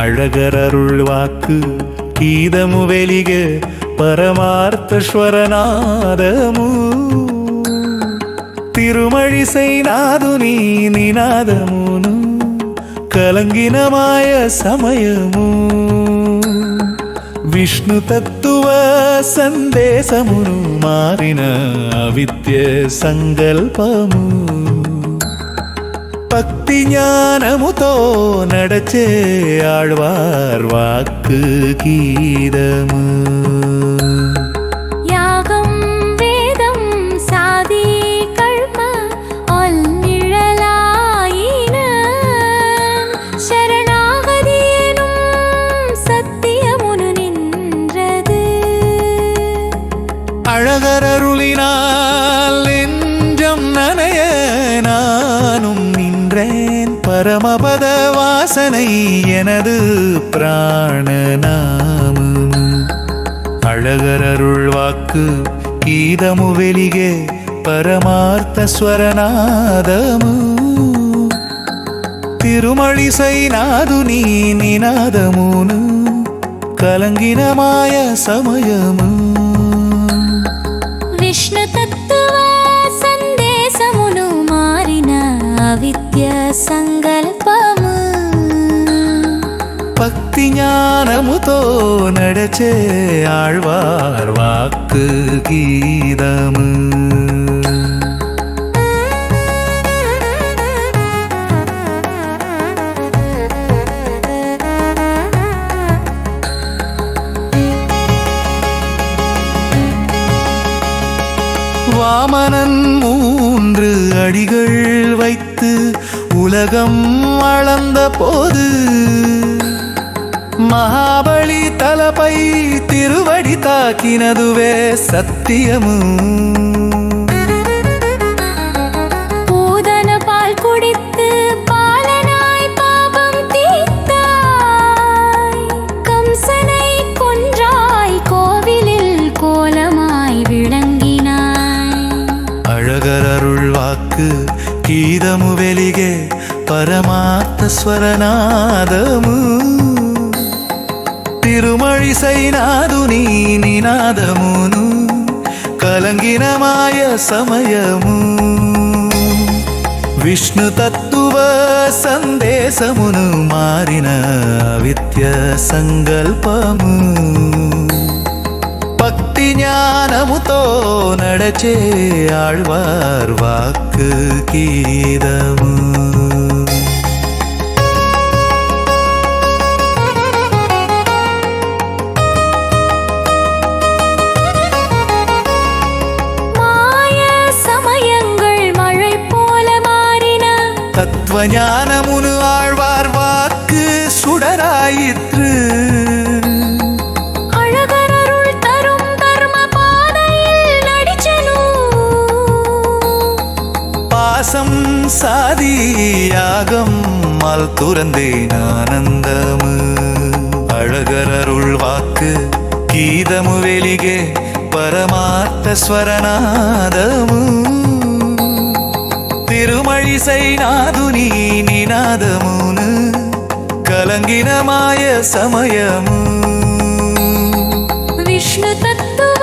ಅಳಗರರುಳ್ ವಾಕು ಗೀತಮು ವೆಲಿಗೆ ಪರಮಾರ್ಥ ಸ್ವರನಾದಮು తిరుమళిసై నాదుని నినాదమును కలంగిన మాయ సమయము విష్ణు తత్వ సందేశమును మారిన అవిద్య సంకల్పము భక్తి జ్ఞానముతో నడచే ఆళ్వార్ వాక్కు గీతము அழகரருளினால் நெஞ்சம் நனைய நானும் நின்றேன் பரமபத வாசனை எனது பிராணநாமம் அழகரருள் வாக்கு கீதமு வெலிಗೆ ಪರಮಾರ್ಥ ಸ್ವರನಾದಮು ತಿರುಮಳಿಸೈ ನಾದುನಿ ನಿನಾದమును కలంగిన మాయ సమయము విష్ణు తత్వ సందేశమును మారిన అవిద్య సంకల్పము భక్తి జ్ఞానముతో నడచే ఆళ్వార్ వాక్కు గీతము வாமனன் 3 அடிகள் வைத்து உலகம் அளந்த போது மகாபலி தலப்பை திருவடி தாக்கினதுவே சத்தியமு பூதன பால் குடித்து பாலனாய் பாபம் தீர்த்தாய் கம்சனை கொன்றாய் கோவிலில் கோலமாய் விளங்கினாய் அழகரருள் வாக்கு கீதமு வெலிಗೆ ಪರಮಾರ್ಥ ಸ್ವರನಾದಮು తిరుమళిసై నాదుని నినాదమును కలంగిన మాయ సమయము విష్ణు తత్వ సందేశమును మారిన అవిద్య సంకల్పము భక్తి జ్ఞానముతో నడచే ఆళ్వార్ వాక్కు గీతము தத்துவஞானமுனு ஆழ்வார் வாக்கு சுடராயிற்று அழகரருள் தரும் தர்ம பாதையில் நடிச்சனு பாசம் சாதி யாகம் மல் துறந்தேன் ஆனந்தமு அழகரருள் வாக்கு கீதமு வெலிಗೆ பரமார்த்த ಸ್ವರನಾದಮು తిరుమళిసై నాదుని నినాదమును కలంగిన మాయ సమయము విష్ణు తత్వ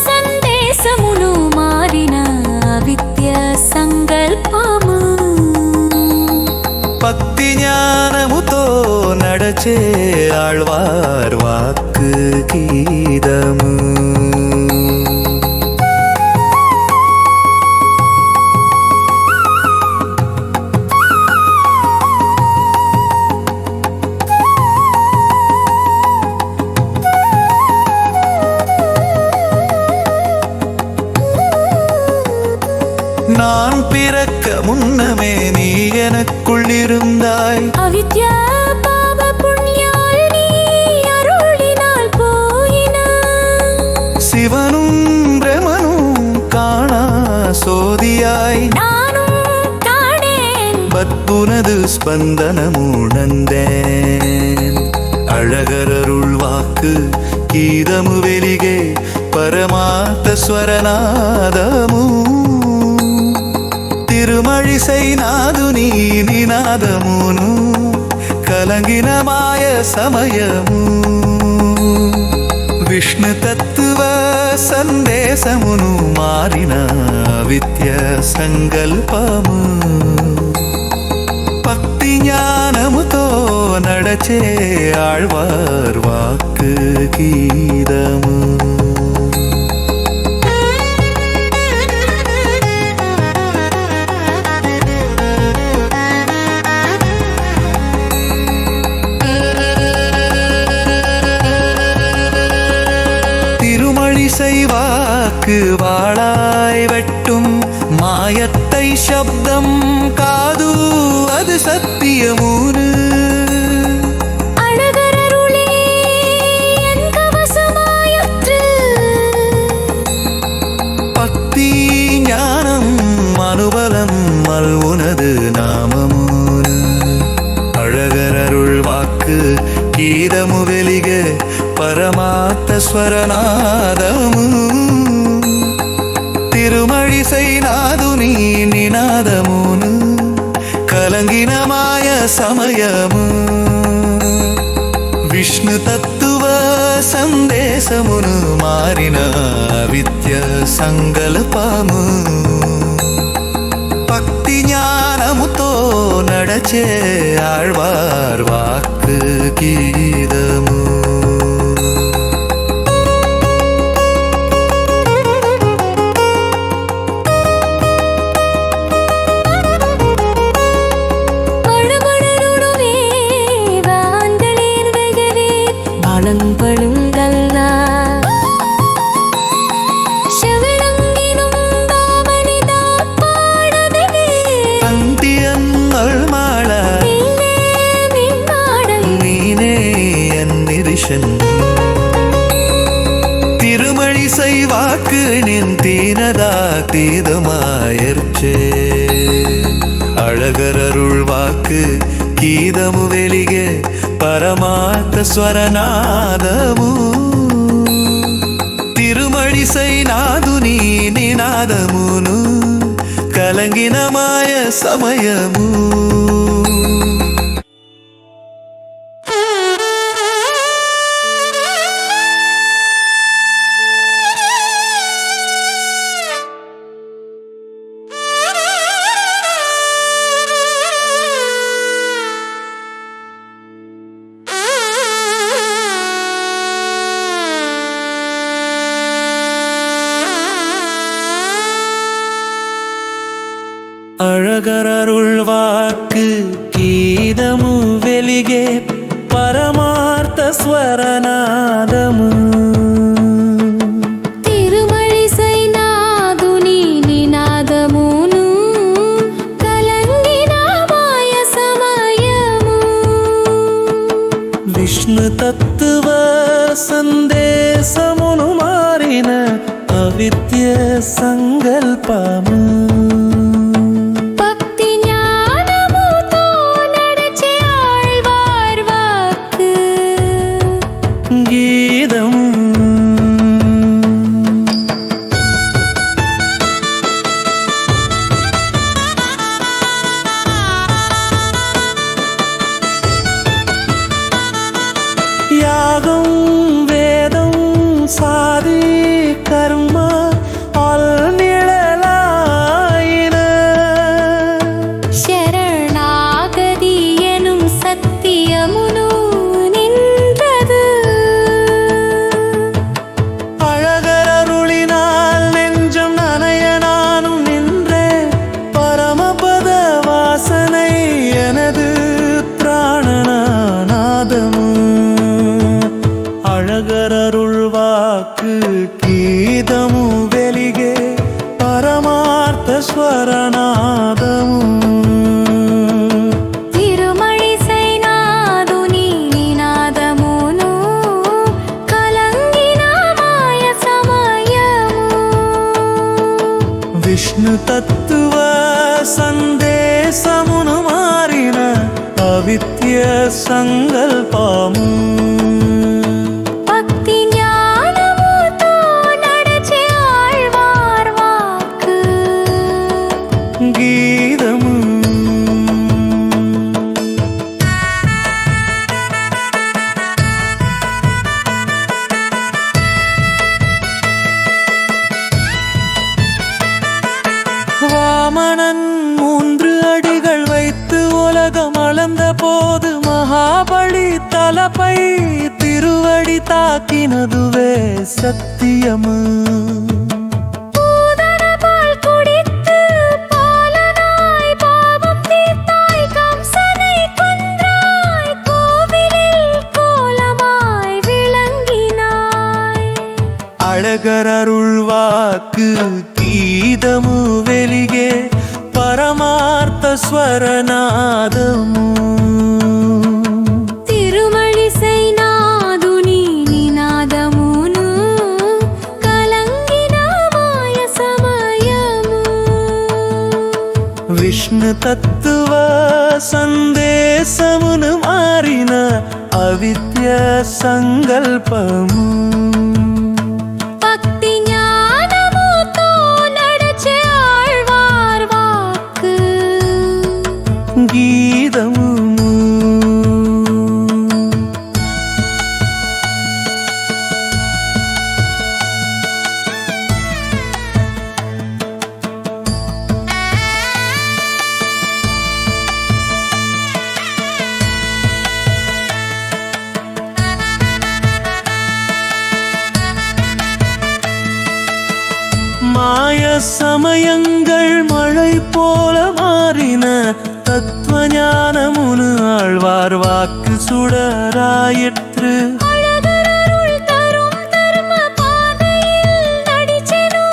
సందేశమును మారిన అవిద్య సంకల్పము భక్తి జ్ఞానముతో నడచే ఆళ్వార్ వాక్కు గీతము நான் பிறக்க முன்னமே நீ எனக்குள் இருந்தாய் அவித்யா பாப புண்ணியால் நீ அருளினால் போயினாய் சிவனும் பிரமனும் காணா சோதியாய் நானும் காணேன் பத்துனது ஸ்பந்தனமுணர்ந்தேன் அழகரருள் வாக்கு கீதமு வெலிಗೆ ಪರಮಾರ್ಥ ಸ್ವರನಾದಮು తిరుమళిసై నాదుని నినాదమును కలంగిన మాయ సమయము విష్ణు తత్వ సందేశమును మారిన విద్య సంకల్పము భక్తి జ్ఞానముతో నడచే ఆళ్వార్ వాక్కు గీతము வாக்கு வாளாய் வெட்டும் மாயத்தை சப்தம் காது அது சத்தியமூரு அழகரருளே என் கவசமாயுற்று பக்தி ஞானம் அனுபலம் உனது நாமமூரு அழகரருள் வாக்கு கீதமு வெலிக பரமாத்த ஸ்வரநாதமு తిరుమళిసై నాదుని నినాదమును కలంగిన మాయ సమయము విష్ణు తత్వ సందేశమును మారిన విద్య సంకల్పము భక్తి జ్ఞానముతో నడచే ఆళ్వార్ వాక్కు గీతము திருமழிசை வாக்கு நின்றதா தீதமாயர்ச்சே அழகரருள் வாக்கு கீதமு வெலிகே பரமாத்த ஸ்வரநாதமு తిరుమళిసై నాదుని నినాదమును కలంగిన మాయ సమయము அழகரருள் வாக்கு கீதமு வெலிகே பரமார்த்த ஸ்வரநாதமு తిరుమళిసై నాదుని నినాదమును కలంగిన మాయ సమయము విష్ణు తత్వ సందేశమును మారిన అవిద్య సంకల్పము யாகம் வேதம் சாதி கர்ம நிழலாயின சரணாகதி எனும் சத்தியமுனு நின்றது அழகரருளினால் நெஞ்சம் நனைய நானும் நின்றேன் பரமபத வாசனை எனது பிராணநாதமு அழகரருள் வாக்கு கீதமு வெலிகே பரமார்த்த ஸ்வரநாதமு తిరుమళిసై నాదుని నినాదమును కలంగిన మాయ సమయము విష్ణు తత్వ సందేశమును మారిన అవిద్య సంకల్పము భక్తి జ్ఞానముతో నడచే ఆళ్వార్ వాక్కు గీతము పోదు మహాబలి తలపై తిరువడి తాకినదువే సత్యము பூதனபால் குடித்து பாலனாய் பாவம் தீர்த்தாய் கம்சனை கொன்றாய் கோவிலில் கோலமாய் விளங்கினாய் அழகரருள் வாக்கு கீதமு వెలిగే పరమార్థ స్వరనాదము తిరుమళిసై నాదుని నినాదమును కలంగిన మాయ సమయము విష్ణు తత్వ సందేశమును మారిన అవిద్య సంకల్పము భక్తి జ్ఞానముతో నడచే ఆళ్వార్ వాక్కు గీతము மாய சமயங்கள் மழை போல மாறின தத்துவ ஞானமுனு ஆழ்வார் வாக்கு சுடராயிற்று அழகரருள் தரும் தர்ம பாதையில் நடிச்செனோ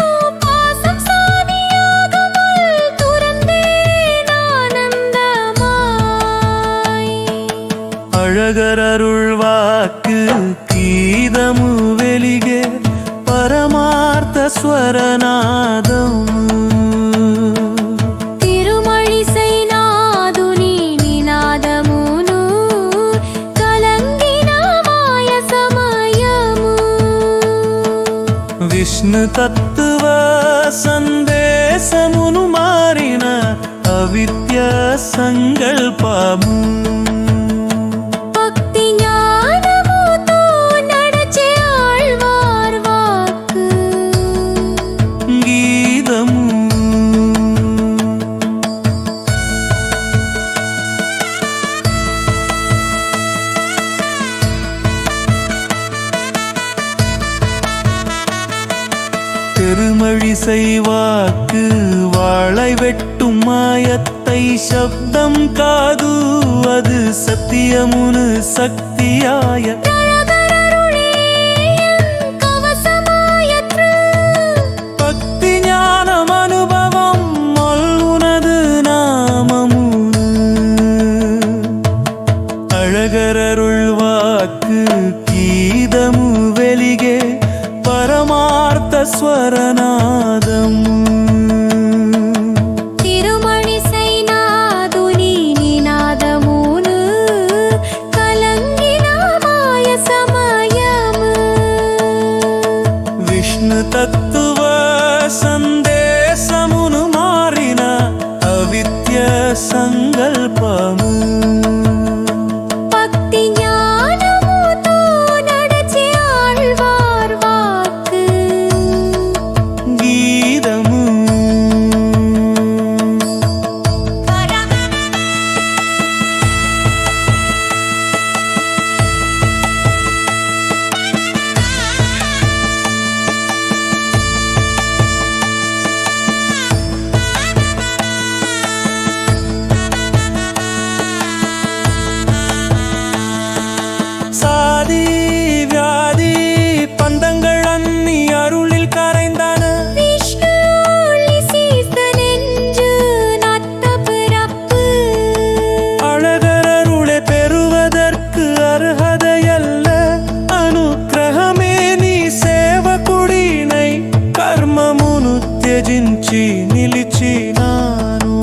பாசம் சாமியாகமுள் துறந்தேன் ஆனந்தமாய் அழகரருள் வாக்கு கீதமு వెలిగే పరమార్థ స్వరనాదము తిరుమళిసై నాదుని నినాదమును కలంగిన మాయ సమయము విష్ణు తత్వ సందేశమును మారిన అవిద్య సంకల్పము భక్తి జ్ఞానముతో నడచే ఆళ్వార్ వాక్కు గీతము திருமழிசை வாக்கு வாளை வெட்டும் மாயத்தை சப்தம் காது அது சத்தியமுனு சக்தியாய அழகரருளே என் கவசமாயற்று பக்தி ஞானம் அனுபவம் மல்லுனது நாமமுனு அழகரருள் வாக்கு கீதமு వెలిగే పరమార్థ స్వరనాదము తిరుమళిసై నాదుని నినాదమును కలంగిన మాయ సమయము విష్ణు తత్వ సందేశమును మారిన అవిద్య సంకల్పము భక్తి జ్ఞానముతో నడచే ఆళ్వార్ వాక్కు గీతము சாதி வியாதி பந்தங்கள் அன்னி அருளில் கரைந்தன விஷ்ணு ஒளி சீர்த்த நெஞ்சு நட்ட பிறப்பு அழகரருளை பெறுவதற்கு அர்ஹதையல்ல అనుగ్రహమే నీ సేవకుడినై కర్మమును త్యజించి నిలిచినాను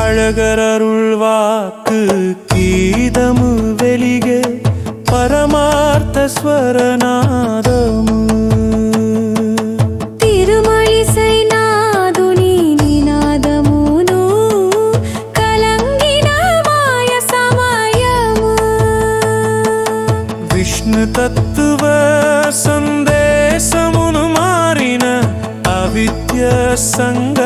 అழகரருள் వాக்கு గీతము వెలిగే పరమార్థ స్వరనాదము తిరుమళిసై నాదుని నినాదమును కలంగిన మాయ సమయము విష్ణు తత్వ సందేశమును మారిన అవిద్య సంగ